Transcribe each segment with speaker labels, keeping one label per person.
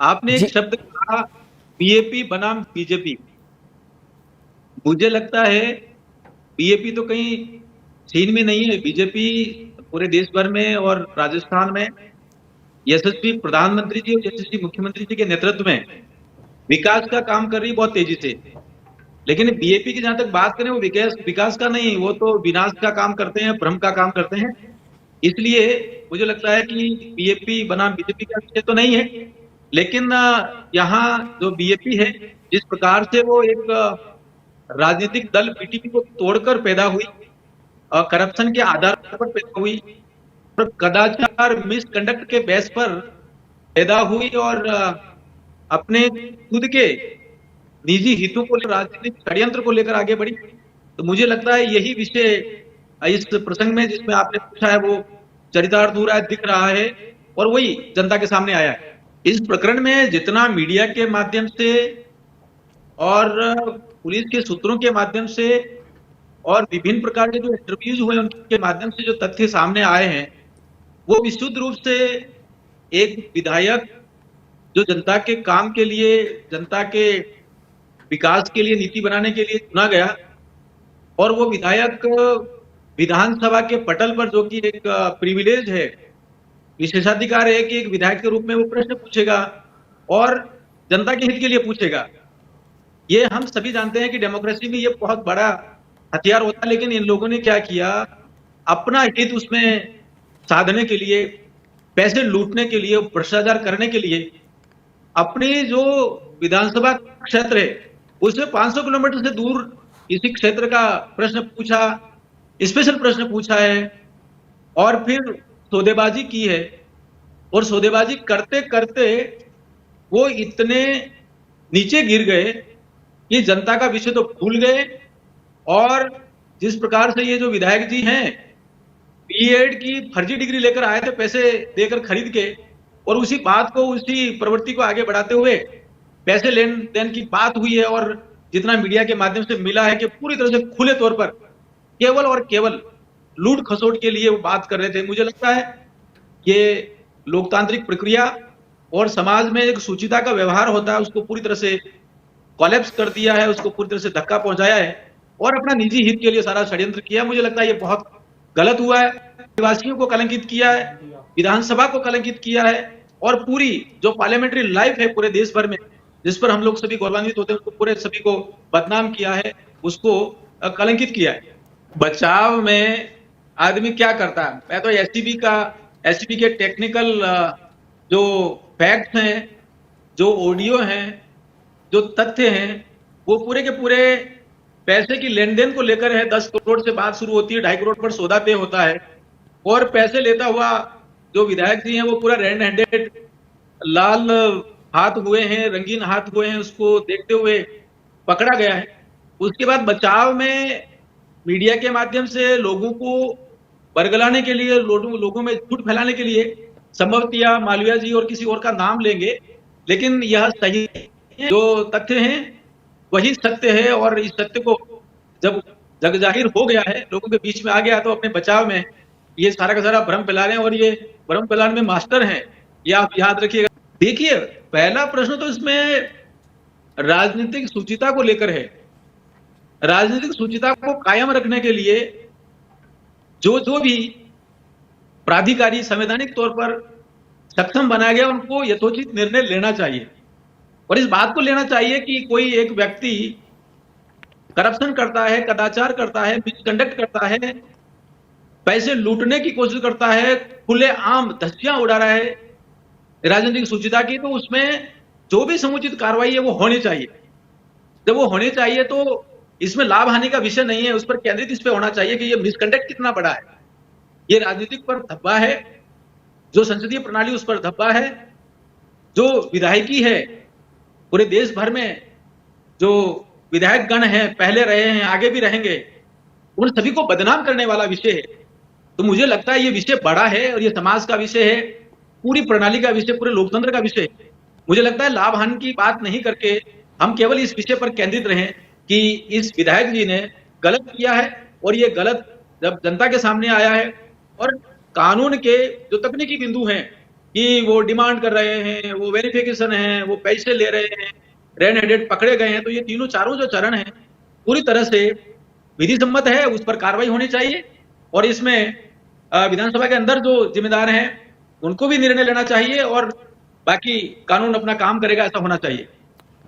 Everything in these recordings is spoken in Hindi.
Speaker 1: आपने एक
Speaker 2: जी।
Speaker 1: शब्द कहा, बीएपी बनाम बीजेपी। मुझे लगता है बीएपी तो कहीं सीन में नहीं है। बीजेपी पूरे देश भर में और राजस्थान में यशस्वी प्रधानमंत्री जी और यशस्वी मुख्यमंत्री जी के नेतृत्व में विकास का काम कर रही है बहुत तेजी से। लेकिन बीएपी की जहां तक बात करें, वो विकास विकास का नहीं, वो तो विनाश का काम करते हैं, भ्रम का काम करते हैं। इसलिए मुझे लगता है कि बीएपी बनाम बीजेपी का विषय तो नहीं है। लेकिन यहाँ जो बीएपी है, जिस प्रकार से वो एक राजनीतिक दल बीटीपी को तोड़कर पैदा हुई, करप्शन के आधार पर पैदा हुई और कदाचार मिसकंडक्ट के बेस पर पैदा हुई और अपने खुद के निजी हितों को लेकर, राजनीतिक षड्यंत्र को लेकर आगे बढ़ी। तो मुझे लगता है यही विषय इस प्रसंग में जिसमें आपने पूछा है, वो चरितार्थ हो रहा है, दिख रहा है और वही जनता के सामने आया है। इस प्रकरण में जितना मीडिया के माध्यम से और पुलिस के सूत्रों के माध्यम से और विभिन्न प्रकार के जो इंटरव्यूज हुए उनके माध्यम से जो तथ्य सामने आए हैं, वो विशुद्ध रूप से एक विधायक जो जनता के काम के लिए, जनता के विकास के लिए, नीति बनाने के लिए चुना गया, और वो विधायक विधानसभा के पटल पर, जो कि एक प्रिविलेज है, विशेषाधिकार है कि एक विधायक के रूप में वो प्रश्न पूछेगा और जनता के हित के लिए पूछेगा। ये हम सभी जानते हैं कि डेमोक्रेसी में ये बहुत बड़ा हथियार होता है। लेकिन इन लोगों ने क्या किया, अपना हित उसमें साधने के लिए, पैसे लूटने के लिए, भ्रष्टाचार करने के लिए अपनी जो विधानसभा क्षेत्र है उससे 500 किलोमीटर से दूर इसी क्षेत्र का प्रश्न पूछा, स्पेशल प्रश्न पूछा है और फिर सौदेबाजी की है। और सौदेबाजी करते करते वो इतने नीचे गिर गए कि जनता का विषय तो भूल गए। और जिस प्रकार से ये जो विधायक जी हैं, बीएड की फर्जी डिग्री लेकर आए थे पैसे देकर खरीद के, और उसी बात को, उसी प्रवृत्ति को आगे बढ़ाते हुए पैसे लेन देन की बात हुई है। और जितना मीडिया के माध्यम से मिला है कि पूरी तरह से खुले तौर पर केवल और केवल लूट खसोट के लिए वो बात कर रहे थे। मुझे लगता है ये लोकतांत्रिक प्रक्रिया और समाज में एक सुचिता का व्यवहार होता है, उसको पूरी तरह से कोलैप्स कर दिया है, उसको पूरी तरह से धक्का पहुंचाया है और अपना निजी हित के लिए सारा षड्यंत्र किया। मुझे लगता है ये बहुत गलत हुआ है। निवासियों को कलंकित किया है, विधानसभा को कलंकित किया है और पूरी जो पार्लियामेंट्री लाइफ है पूरे देश भर में, जिस पर हम लोग सभी गौरवान्वित होते हैं, उसको पूरे सभी को बदनाम किया है, उसको कलंकित किया है। बचाव में आदमी क्या करता है? मैं तो एससीबी के टेक्निकल जो फैक्ट्स हैं, जो ऑडियो हैं, जो तथ्य हैं, वो पूरे के पूरे पैसे की लेन देन को लेकर है। 10 करोड़ से बात शुरू होती है, 2.5 करोड़ पर सौदा तय होता है और पैसे लेता हुआ जो विधायक जी हैं वो पूरा रेड हैंडेड, लाल हाथ हुए हैं, रंगीन हाथ हुए हैं, उसको देखते हुए पकड़ा गया है। उसके बाद बचाव में मीडिया के माध्यम से लोगों को बरगलाने के लिए, लोगों में झूठ फैलाने के लिए संभवतः मालविया जी और किसी और का नाम लेंगे, लेकिन यह सही जो तथ्य हैं वही सत्य है। और इस सत्य को जब जग जाहिर हो गया है, लोगों के बीच में आ गया, तो अपने बचाव में ये सारा का सारा भ्रम फैला रहे हैं और ये भ्रम फैलाने में मास्टर हैं, ये आप याद रखिएगा। देखिए, पहला प्रश्न तो इसमें राजनीतिक सुचिता को लेकर है। राजनीतिक सुचिता को कायम रखने के लिए जो जो भी प्राधिकारी संवैधानिक तौर पर सक्षम बनाया गया, उनको यथोचित निर्णय लेना चाहिए और इस बात को लेना चाहिए कि कोई एक व्यक्ति करप्शन करता है, कदाचार करता है, मिसकंडक्ट करता है, पैसे लूटने की कोशिश करता है, खुलेआम धज्जियां उड़ा रहा है राजनीतिक सुचिता की, तो उसमें जो भी समुचित कार्रवाई है वो होनी चाहिए। जब वो होनी चाहिए तो इसमें लाभ हानि का विषय नहीं है, उस पर केंद्रित इस पर होना चाहिए कि ये मिसकंडक्ट कितना बड़ा है, ये राजनीतिक पर धब्बा है, जो संसदीय प्रणाली उस पर धब्बा है, जो विधायकी है पूरे देश भर में, जो विधायक गण हैं, पहले रहे हैं, आगे भी रहेंगे, उन सभी को बदनाम करने वाला विषय है। तो मुझे लगता है ये विषय बड़ा है और ये समाज का विषय है, पूरी प्रणाली का विषय, पूरे लोकतंत्र का विषय है। मुझे लगता है लाभ हानि की बात नहीं करके हम केवल इस विषय पर केंद्रित रहें कि इस विधायक जी ने गलत किया है और ये गलत जब जनता के सामने आया है और कानून के जो तकनीकी बिंदु हैं कि वो डिमांड कर रहे हैं, वो वेरिफिकेशन है, वो पैसे ले रहे हैं, रेड हैंडेड पकड़े गए हैं। तो ये तीनों चारों जो चरण हैं पूरी तरह से विधि सम्मत है, उस पर कार्रवाई होनी चाहिए। और इसमें विधानसभा के अंदर जो जिम्मेदार हैं उनको भी निर्णय लेना चाहिए और बाकी कानून अपना काम करेगा, ऐसा होना चाहिए।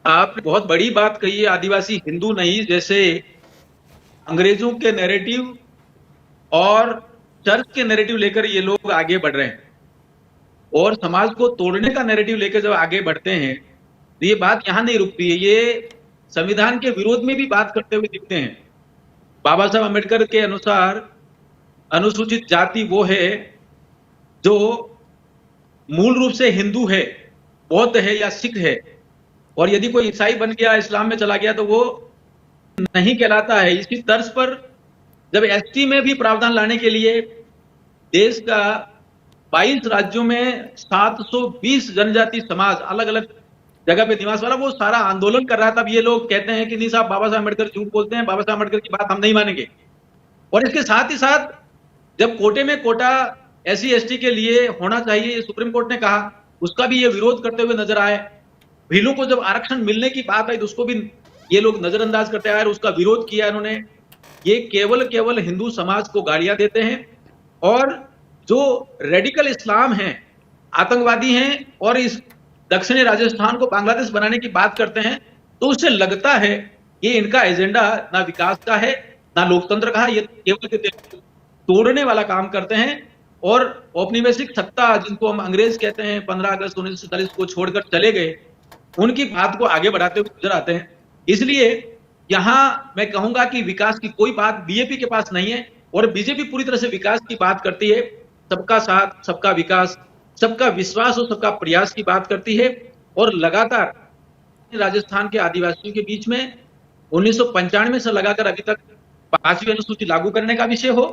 Speaker 1: आपने बहुत बड़ी बात कही है, आदिवासी हिंदू नहीं, जैसे अंग्रेजों के नैरेटिव और चर्च के नैरेटिव लेकर ये लोग आगे बढ़ रहे हैं और समाज को तोड़ने का नैरेटिव लेकर जब आगे बढ़ते हैं तो ये बात यहां नहीं रुकती है, ये संविधान के विरोध में भी बात करते हुए दिखते हैं। बाबा साहब अम्बेडकर के अनुसार अनुसूचित जाति वो है जो मूल रूप से हिंदू है, बौद्ध है या सिख है, और यदि कोई ईसाई बन गया, इस्लाम में चला गया तो वो नहीं कहलाता है। इसी तर्ज पर जब एसटी में भी प्रावधान लाने के लिए देश का 22 राज्यों में 720 जनजाति समाज अलग अलग जगह पे निवास वाला वो सारा आंदोलन कर रहा था, तब ये लोग कहते हैं कि नहीं साहब, बाबा साहब अम्बेडकर झूठ बोलते हैं, बाबा साहब अम्बेडकर की बात हम नहीं मानेंगे। और इसके साथ ही साथ जब कोटे में कोटा एससी एसटी के लिए होना चाहिए, ये सुप्रीम कोर्ट ने कहा, उसका भी ये विरोध करते हुए नजर आए। भीलों को जब आरक्षण मिलने की बात आई तो उसको भी ये लोग नजरअंदाज करते आए और उसका विरोध किया इन्होंने। ये केवल हिंदू समाज को गालियां देते हैं और जो रेडिकल इस्लाम है, आतंकवादी हैं और इस दक्षिणी राजस्थान को बांग्लादेश बनाने की बात करते हैं, तो उससे लगता है ये इनका एजेंडा ना विकास का है ना लोकतंत्र का है, ये केवल तोड़ने वाला काम करते हैं। और औपनिवेशिक सत्ता जिनको हम अंग्रेज कहते हैं, 15 अगस्त 1947 को छोड़कर चले गए, उनकी बात को आगे बढ़ाते हुए गुजर आते हैं। इसलिए यहां मैं कहूंगा कि विकास की कोई बात बीजेपी के पास नहीं है और बीजेपी पूरी तरह से विकास की बात करती है, सबका साथ, सबका विकास, सबका विश्वास और सबका प्रयास की बात करती है। और लगातार राजस्थान के आदिवासियों के बीच में 1995 से लगाकर अभी तक 5वीं अनुसूची लागू करने का विषय हो,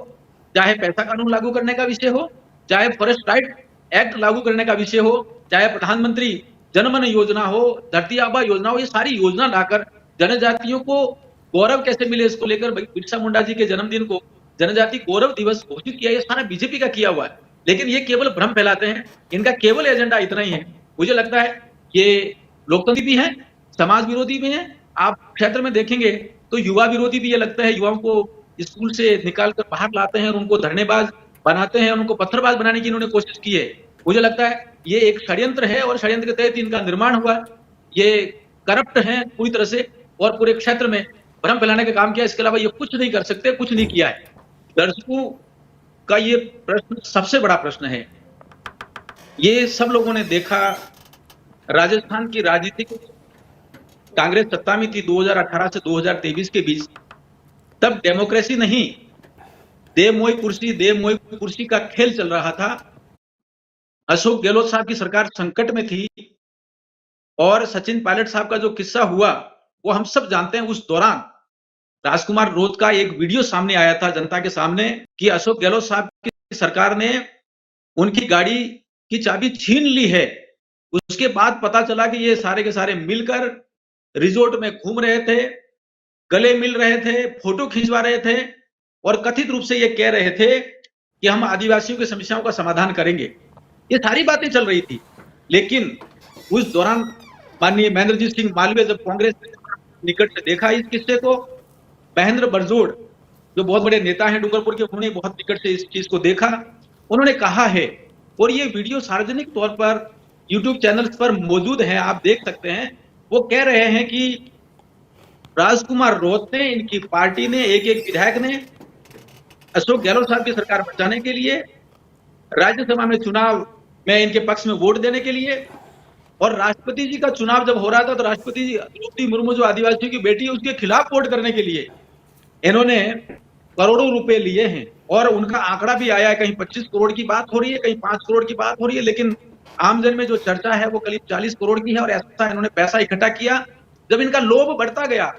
Speaker 1: चाहे पैसा कानून लागू करने का विषय हो, चाहे फॉरेस्ट राइट एक्ट लागू करने का विषय हो, चाहे प्रधानमंत्री जनमन योजना हो, धरती आबा योजना हो, ये सारी योजना लाकर जनजातियों को गौरव कैसे मिले इसको लेकर बिरसा मुंडा जी के जन्मदिन को जनजाति गौरव दिवस घोषित किया, ये सारा बीजेपी का किया हुआ है। लेकिन ये केवल भ्रम फैलाते हैं, इनका केवल एजेंडा इतना ही है। मुझे लगता है ये लोकतंत्र भी है, समाज विरोधी भी है। आप क्षेत्र में देखेंगे तो युवा विरोधी भी, ये लगता है युवाओं को स्कूल से निकालकर बाहर लाते हैं और उनको धरनेबाज बनाते हैं और उनको पत्थरबाज बनाने की इन्होंने कोशिश की है। मुझे लगता है ये एक षड्यंत्र है और षड्यंत्र के तहत इनका निर्माण हुआ। ये करप्ट है पूरी तरह से और पूरे क्षेत्र में भ्रम फैलाने का काम किया, इसके अलावा ये कुछ नहीं कर सकते, कुछ नहीं किया है। दर्शकों का ये प्रश्न सबसे बड़ा प्रश्न है। ये सब लोगों ने देखा, राजस्थान की राजनीति कांग्रेस सत्ता में थी 2018 से 2023 के बीच, तब डेमोक्रेसी नहीं, देव मोई कुर्सी का खेल चल रहा था। अशोक गहलोत साहब की सरकार संकट में थी और सचिन पायलट साहब का जो किस्सा हुआ वो हम सब जानते हैं। उस दौरान राजकुमार रोध का एक वीडियो सामने आया था जनता के सामने कि अशोक गहलोत साहब की सरकार ने उनकी गाड़ी की चाबी छीन ली है। उसके बाद पता चला कि ये सारे के सारे मिलकर रिजोर्ट में घूम रहे थे, गले मिल रहे थे, फोटो खिंचवा रहे थे और कथित रूप से ये कह रहे थे कि हम आदिवासियों की समस्याओं का समाधान करेंगे। ये सारी बातें चल रही थी। लेकिन उस दौरान माननीय महेंद्रजीत सिंह मालवीय जब कांग्रेस निकट से देखा इस किस्से को, महेंद्र बरजोड़ जो बहुत बड़े नेता हैं डूंगरपुर के, उन्होंने बहुत निकट से इस चीज को देखा। उन्होंने कहा है, और ये वीडियो सार्वजनिक तौर पर यूट्यूब चैनल्स पर मौजूद है, आप देख सकते हैं। वो कह रहे हैं कि राजकुमार रोध ने, इनकी पार्टी ने, एक एक विधायक ने अशोक गहलोत साहब की सरकार बचाने के लिए, राज्यसभा में चुनाव में इनके पक्ष में वोट देने के लिए, और राष्ट्रपति जी का चुनाव जब हो रहा था तो राष्ट्रपति जी द्रौपदी मुर्मू जो आदिवासियों की बेटी है उसके खिलाफ वोट करने के लिए इन्होंने करोड़ों रुपए लिए हैं। और उनका आंकड़ा भी आया है, कहीं 25 करोड़ की बात हो रही है, कहीं 5 करोड़ की बात हो रही है, लेकिन आमजन में जो चर्चा है वो करीब 40 करोड़ की है। और ऐसा इन्होंने पैसा इकट्ठा किया। जब इनका लोभ बढ़ता गया,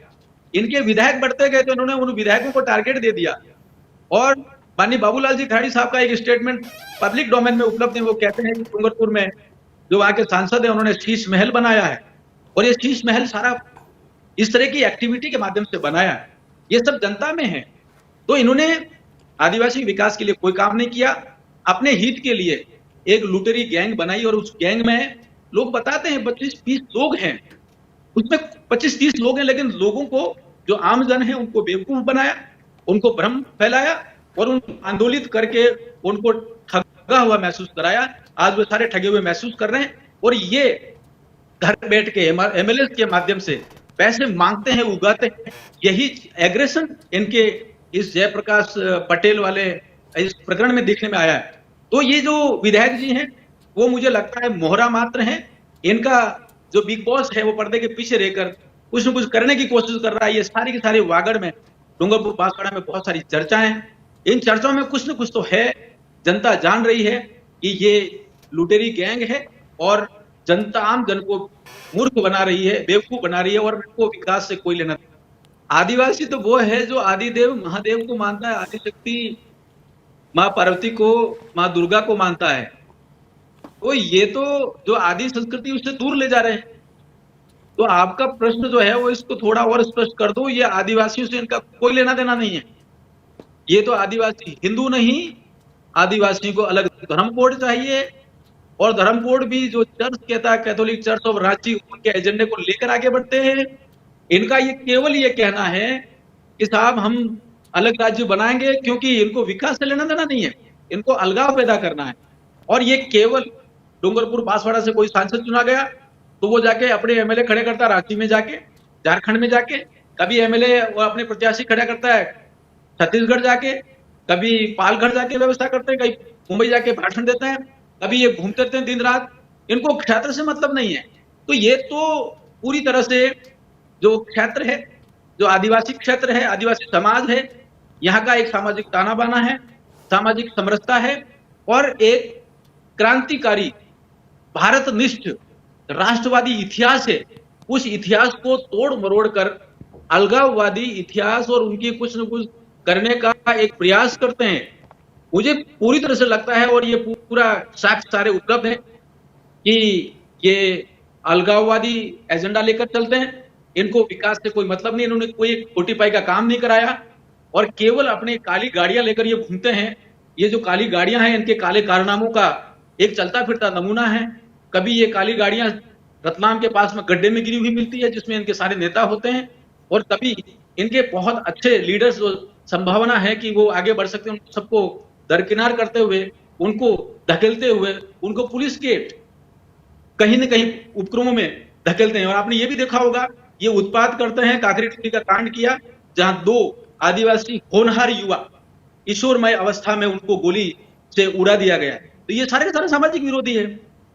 Speaker 1: इनके विधायक बढ़ते गए, तो इन्होंने उन विधायकों को टारगेट दे दिया। और माननीय बाबूलाल जी खराड़ी साहब का एक स्टेटमेंट पब्लिक डोमेन में उपलब्ध है। वो कहते हैं कि डूंगरपुर में जो वहां के सांसद है उन्होंने शीश महल बनाया है, और ये शीश महल सारा इस तरह की एक्टिविटी के माध्यम से बनाया है। ये सब जनता में है। तो इन्होंने आदिवासी विकास के लिए कोई काम नहीं किया, अपने हित के लिए एक लुटेरी गैंग बनाई और उस गैंग में लोग बताते हैं 25-30 लोग हैं, उसमें 25-30 लोग हैं, लेकिन लोगों को जो आमजन है उनको बेवकूफ बनाया, उनको भ्रम फैलाया और उनको आंदोलित करके उनको ठगा हुआ महसूस कराया। आज वे सारे ठगे हुए महसूस कर रहे हैं और ये घर बैठ के एमएलए के माध्यम से पैसे मांगते हैं, उगाते हैं। यही एग्रेशन इनके इस जयप्रकाश पटेल वाले इस प्रकरण में देखने में आया है। तो ये जो विधायक जी हैं वो मुझे लगता है मोहरा मात्र हैं। इनका जो बिग बॉस है वो पर्दे के पीछे रहकर कुछ न कुछ करने की कोशिश कर रहा है। ये सारी की सारी वागड़ में, डूंगरपुर बांसवाड़ा में बहुत सारी चर्चाएं हैं। इन चर्चाओं में कुछ न कुछ तो है, जनता जान रही है कि ये लुटेरी गैंग है और जनता आम जन को मूर्ख बना रही है, बेवकूफ बना रही है और इनको विकास से कोई लेना। आदिवासी तो वो है जो आदिदेव महादेव को मानता है, आदिशक्ति माँ पार्वती को, माँ दुर्गा को मानता है। तो ये तो जो आदि संस्कृति उससे दूर ले जा रहे हैं। तो आपका प्रश्न जो है वो इसको थोड़ा और स्पष्ट कर दो, ये आदिवासियों से इनका कोई लेना देना नहीं है। ये तो आदिवासी हिंदू नहीं, आदिवासियों को अलग धर्म कोड चाहिए और धर्म कोड भी जो चर्च कहता है, कैथोलिक चर्च ऑफ रांची, उनके एजेंडे को लेकर आगे बढ़ते हैं। इनका ये केवल ये कहना है कि साहब हम अलग राज्य बनाएंगे, क्योंकि इनको विकास से लेना देना नहीं है, इनको अलगाव पैदा करना है। और ये केवल डूंगरपुर बांसवाड़ा से कोई सांसद चुना गया तो वो जाके अपने एमएलए खड़े करता है रांची में जाके, झारखंड में जाके, कभी एमएलए वो अपने प्रत्याशी खड़ा करता है छत्तीसगढ़ जाके, कभी पालघर जाके व्यवस्था करते हैं, कहीं मुंबई जाके भाषण देते हैं, कभी ये घूमते रहते हैं दिन रात। इनको क्षेत्र से मतलब नहीं है। तो ये तो पूरी तरह से जो क्षेत्र है, जो आदिवासी क्षेत्र है, आदिवासी समाज है, यहाँ का एक सामाजिक ताना बाना है, सामाजिक समरसता है और एक क्रांतिकारी भारतनिष्ठ राष्ट्रवादी इतिहास है। उस इतिहास को तोड़ मरोड़ कर अलगाववादी इतिहास और उनकी कुछ न कुछ करने का एक प्रयास करते हैं। मुझे पूरी तरह से लगता है और ये पूरा साक्ष्य सारे उपलब्ध है कि ये अलगाववादी एजेंडा लेकर चलते हैं। इनको विकास से कोई मतलब नहीं, इन्होंने कोई कोटी पाई का काम नहीं कराया और केवल अपने काली गाड़ियां लेकर ये घूमते हैं। ये जो काली गाड़ियां हैं इनके काले कारनामों का एक चलता फिरता नमूना है। कभी ये काली गाड़ियां रतलाम के पास में गड्ढे में गिरी हुई मिलती है जिसमें इनके सारे नेता होते हैं और कभी इनके बहुत अच्छे लीडर्स जो संभावना है कि वो आगे बढ़ सकते हैं, उनको सबको दरकिनार करते हुए, उनको धकेलते हुए, उनको पुलिस के कहीं न कहीं उपक्रमों में धकेलते हैं। और आपने ये भी देखा होगा, ये उत्पात करते हैं। काकरी टोली का कांड किया जहां 2 आदिवासी होनहार युवा किशोरमय अवस्था में उनको गोली से उड़ा दिया गया। तो ये सारे के सारे सामाजिक विरोधी है।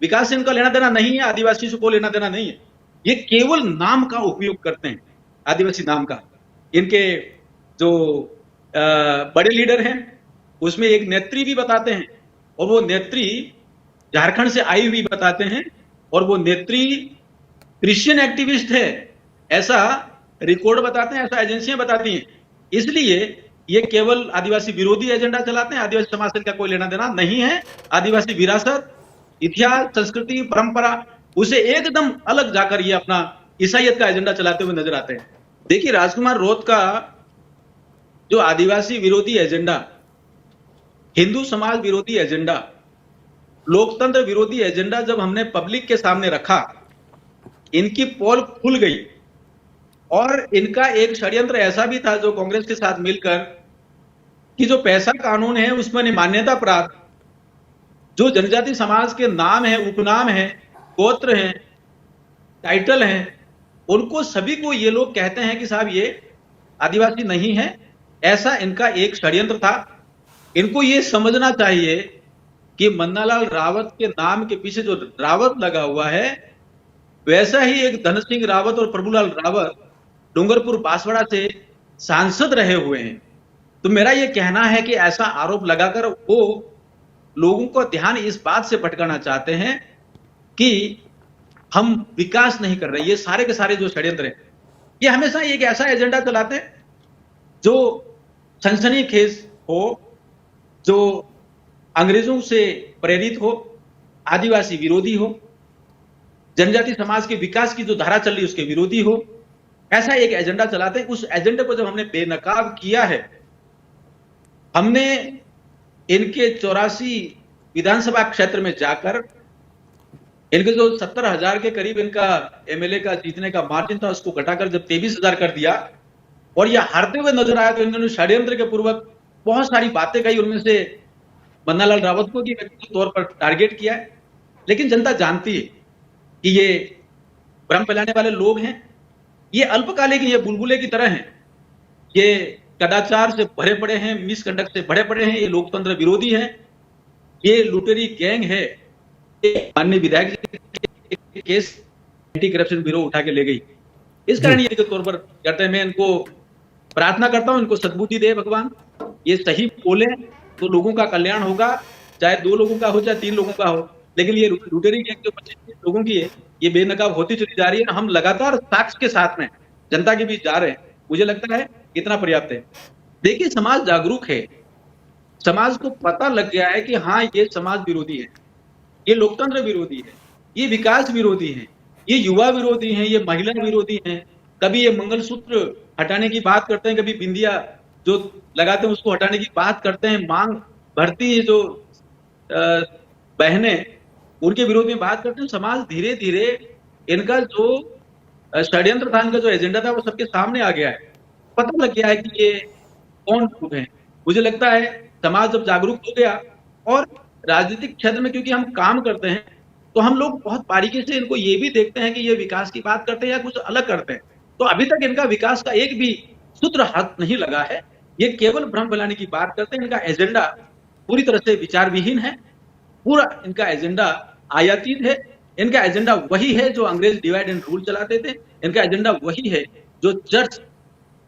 Speaker 1: विकास से इनका लेना देना नहीं है, आदिवासी से कोई लेना देना नहीं है। ये केवल नाम का उपयोग करते हैं, आदिवासी नाम का। इनके जो बड़े लीडर हैं उसमें एक नेत्री भी बताते हैं और वो नेत्री झारखंड से आई हुई बताते हैं और वो नेत्री क्रिश्चियन एक्टिविस्ट है, ऐसा रिकॉर्ड बताते हैं, ऐसा एजेंसियां बताती हैं। इसलिए ये केवल आदिवासी विरोधी एजेंडा चलाते हैं। आदिवासी समाज से इनका कोई लेना देना नहीं है। आदिवासी विरासत, इतिहास, संस्कृति, परंपरा, उसे एकदम अलग जाकर ये अपना ईसाइयत का एजेंडा चलाते हुए नजर आते हैं। देखिए, राजकुमार रोत का जो आदिवासी विरोधी एजेंडा, हिंदू समाज विरोधी एजेंडा, लोकतंत्र विरोधी एजेंडा जब हमने पब्लिक के सामने रखा, इनकी पोल खुल गई और इनका एक षड्यंत्र ऐसा भी था जो कांग्रेस के साथ मिलकर कि जो पैसा कानून है उसमें मान्यता प्राप्त जो जनजाति समाज के नाम है, उपनाम है, गोत्र हैं, टाइटल हैं, उनको सभी को ये लोग कहते हैं कि साहब ये आदिवासी नहीं है। ऐसा इनका एक षड्यंत्र था। इनको ये समझना चाहिए कि मन्नालाल रावत के नाम के पीछे जो रावत लगा हुआ है, वैसा ही एक धन सिंह रावत और प्रभुलाल रावत डूंगरपुर बांसवाड़ा से सांसद रहे हुए हैं। तो मेरा ये कहना है कि ऐसा आरोप लगाकर वो लोगों को ध्यान इस बात से भटकाना चाहते हैं कि हम विकास नहीं कर रहे। ये सारे के सारे जो षड्यंत्र हैं, ये हमेशा एक ऐसा एजेंडा चलाते हैं जो सनसनीखेज हो, जो अंग्रेजों से प्रेरित हो, आदिवासी विरोधी हो, जनजाति समाज के विकास की जो धारा चल रही है उसके विरोधी हो। ऐसा एक एजेंडा चलाते हैं। उस एजेंडे को जब हमने बेनकाब किया है, हमने इनके 84 विधानसभा क्षेत्र में जाकर इनके जो 70,000 के करीब इनका एमएलए का जीतने का मार्जिन था, उसको घटाकर जब 23,000 कर दिया और ये हारते हुए नजर आया, तो इन्होंने षड्यंत्र के पूर्वक बहुत सारी बातें कही। उनमें से बन्नालाल रावत को भी व्यक्तिगत तौर पर टारगेट किया है। लेकिन जनता जानती है कि ये भ्रम फैलाने वाले लोग हैं, ये अल्पकालिक, ये बुलबुले की तरह हैं, ये कदाचार से भरे पड़े हैं, मिसकंडक्ट से भरे पड़े हैं, ये लोकतंत्र विरोधी हैं, ये लुटेरी गैंग है। माननीय विधायक जी केस एंटी करप्शन ब्यूरो उठा के ले गई। इस कारण ये के तौर पर कहते हैं, मैं इनको प्रार्थना करता हूं, इनको सद्बुद्धि दे भगवान, ये सही बोले तो लोगों का कल्याण होगा, चाहे 2 लोगों का हो चाहे 3 लोगों का हो। लेकिन ये लुटेरी गैंग जो 25 लोगों की है, ये बेनकाब होती चली जा रही है। हम लगातार साक्ष्य के साथ में जनता के बीच जा रहे हैं। मुझे लगता है इतना पर्याप्त है। देखिए, समाज जागरूक है, समाज को पता लग गया है कि हाँ, ये समाज विरोधी है, ये लोकतंत्र विरोधी है, ये विकास विरोधी है, ये युवा विरोधी हैं, ये महिला विरोधी हैं। कभी ये मंगलसूत्र हटाने की बात करते हैं, कभी बिंदिया जो लगाते हैं उसको हटाने की बात करते हैं, मांग भरती है जो बहनें, उनके विरोध में बात करते हैं। समाज धीरे धीरे इनका जो षड्यंत्र था, इनका जो एजेंडा था, वो सबके सामने आ गया है, पता लग गया है कि ये कौन लोग हैं। मुझे लगता है समाज जब जागरूक हो गया, और राजनीतिक क्षेत्र में क्योंकि हम काम करते हैं, तो हम लोग बहुत बारीकी से इनको ये भी देखते हैं कि ये विकास की बात करते हैं या कुछ अलग करते हैं। तो अभी तक इनका विकास का एक भी सूत्र हाथ नहीं लगा है, ये केवल भ्रम फैलाने की बात करते हैं। इनका एजेंडा पूरी तरह से विचार विहीन है, पूरा इनका एजेंडा आयातित है। इनका एजेंडा वही है जो अंग्रेज डिवाइड एंड रूल चलाते थे। इनका एजेंडा वही है जो church,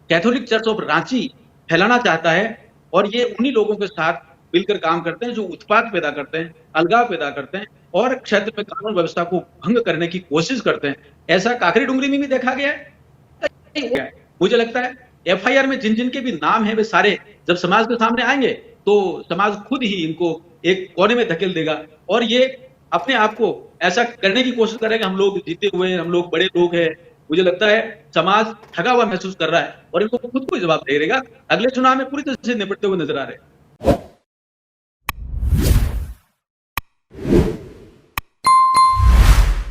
Speaker 1: Catholic church of Ranchi फैलाना चाहता है, और ये उन्हीं लोगों के साथ मिलकर काम करते हैं जो उत्पात पैदा करते हैं, अलगाव पैदा करते हैं और क्षेत्र में कानून व्यवस्था को भंग करने की कोशिश करते हैं। ऐसा काकरी डुंगरी में भी देखा गया है। मुझे लगता है एफआईआर में जिन जिन के भी नाम है, वे सारे जब समाज के सामने आएंगे तो समाज खुद ही इनको एक कोने में धकेल देगा, और ये अपने आप को ऐसा करने की कोशिश करेगा, हम लोग जीते हुए हैं, हम लोग बड़े लोग हैं। मुझे लगता है समाज ठगा हुआ महसूस कर रहा है और इनको खुद को जवाब दे रहेगा। अगले चुनाव में पूरी तरह से निपटते हुए नजर आ रहे हैं।